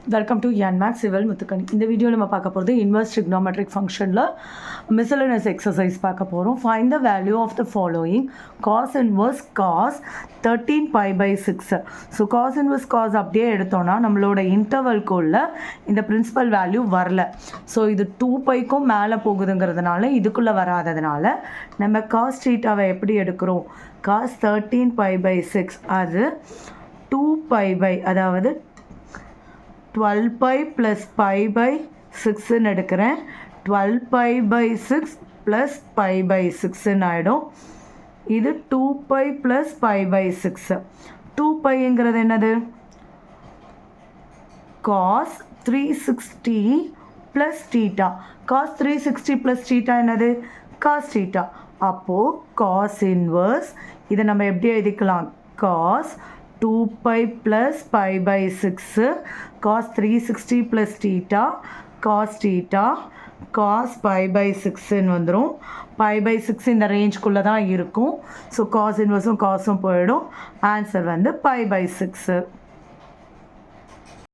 Welcome to Enmax civil Muthukkani. இந்த வீடியோவில் நம்ம பார்க்க போகிறது இன்வர்ஸ் ட்ரிக்னோமெட்ரிக் ஃபங்க்ஷனில் மிசலனஸ் எக்ஸசைஸ் பார்க்க போகிறோம். Find the value of the following cos inverse cos 13π/6. So cos inverse cos அப்படியே எடுத்தோன்னா நம்மளோட இன்டர்வல்குள்ள இந்த பிரின்சிபல் வேல்யூ வரல. ஸோ இது 2πக்கும் மேலே போகுதுங்கிறதுனால இதுக்குள்ளே வராததுனால நம்ம காஸ் தீட்டாவை எப்படி எடுக்கிறோம்? காஸ் 13π/6 அது 2π அதாவது 12π + π/6 எடுக்கிறேன். 12π/6 + π/6 ஆகிடும். இது 2π + π/6. 2πங்கிறது என்னது? cos 360 + θ. cos 360 + θ என்னது? cos θ. அப்போது cos இன்வர்ஸ் இதை நம்ம எப்படி எழுதிக்கலாம்? cos 2π + π/6 cos 360 + θ cos θ cos π/6 வந்துடும். π/6 இந்த ரேஞ்சுக்குள்ளே தான் இருக்கும். ஸோ காஸ் இன்வர்ஸும் காஸும் போயிடும். ஆன்சர் வந்து π/6.